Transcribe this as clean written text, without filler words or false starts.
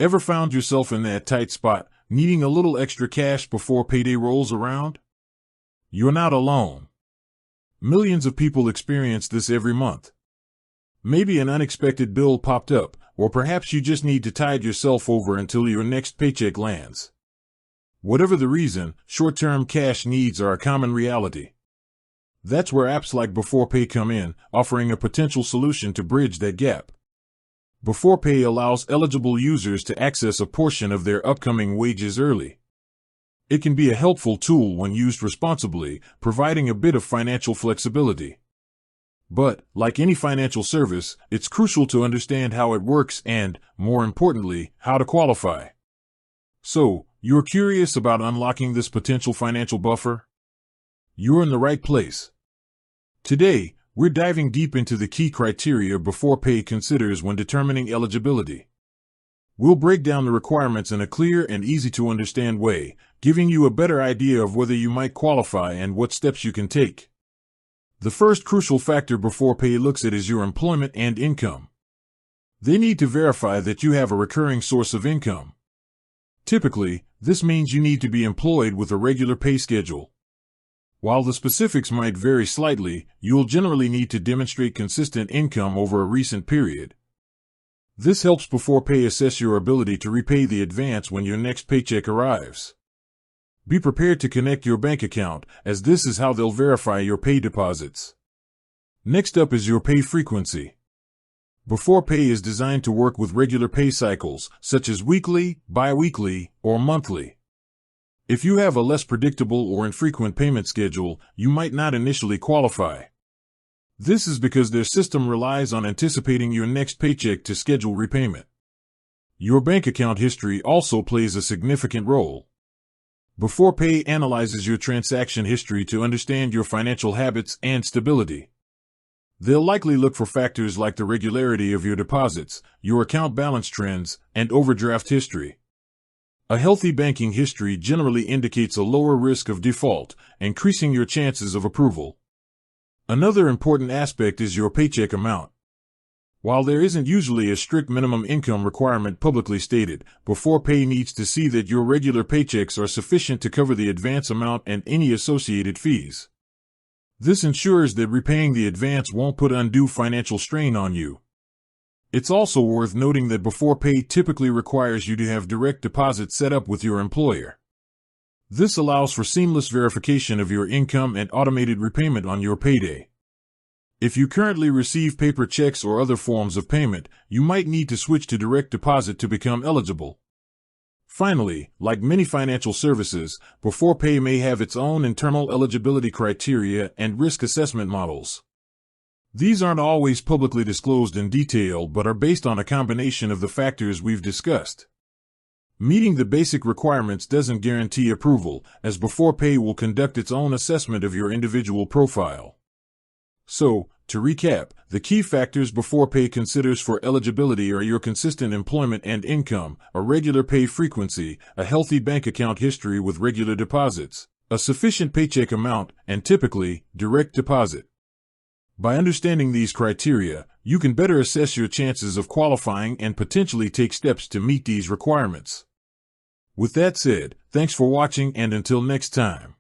Ever found yourself in that tight spot, needing a little extra cash before payday rolls around? You're not alone. Millions of people experience this every month. Maybe an unexpected bill popped up, or perhaps you just need to tide yourself over until your next paycheck lands. Whatever the reason, short-term cash needs are a common reality. That's where apps like Beforepay come in, offering a potential solution to bridge that gap. Beforepay allows eligible users to access a portion of their upcoming wages early. It can be a helpful tool when used responsibly, providing a bit of financial flexibility. But, like any financial service, it's crucial to understand how it works and, more importantly, how to qualify. So, you're curious about unlocking this potential financial buffer? You're in the right place. Today, we're diving deep into the key criteria Beforepay considers when determining eligibility. We'll break down the requirements in a clear and easy-to-understand way, giving you a better idea of whether you might qualify and what steps you can take. The first crucial factor Beforepay looks at is your employment and income. They need to verify that you have a recurring source of income. Typically, this means you need to be employed with a regular pay schedule. While the specifics might vary slightly, you'll generally need to demonstrate consistent income over a recent period. This helps Beforepay assess your ability to repay the advance when your next paycheck arrives. Be prepared to connect your bank account, as this is how they'll verify your pay deposits. Next up is your pay frequency. Beforepay is designed to work with regular pay cycles, such as weekly, bi-weekly, or monthly. If you have a less predictable or infrequent payment schedule, you might not initially qualify. This is because their system relies on anticipating your next paycheck to schedule repayment. Your bank account history also plays a significant role. Beforepay analyzes your transaction history to understand your financial habits and stability. They'll likely look for factors like the regularity of your deposits, your account balance trends, and overdraft history. A healthy banking history generally indicates a lower risk of default, increasing your chances of approval. Another important aspect is your paycheck amount. While there isn't usually a strict minimum income requirement publicly stated, Beforepay needs to see that your regular paychecks are sufficient to cover the advance amount and any associated fees. This ensures that repaying the advance won't put undue financial strain on you. It's also worth noting that Beforepay typically requires you to have direct deposit set up with your employer. This allows for seamless verification of your income and automated repayment on your payday. If you currently receive paper checks or other forms of payment, you might need to switch to direct deposit to become eligible. Finally, like many financial services, Beforepay may have its own internal eligibility criteria and risk assessment models. These aren't always publicly disclosed in detail but are based on a combination of the factors we've discussed. Meeting the basic requirements doesn't guarantee approval, as Beforepay will conduct its own assessment of your individual profile. So, to recap, the key factors Beforepay considers for eligibility are your consistent employment and income, a regular pay frequency, a healthy bank account history with regular deposits, a sufficient paycheck amount, and typically, direct deposit. By understanding these criteria, you can better assess your chances of qualifying and potentially take steps to meet these requirements. With that said, thanks for watching and until next time.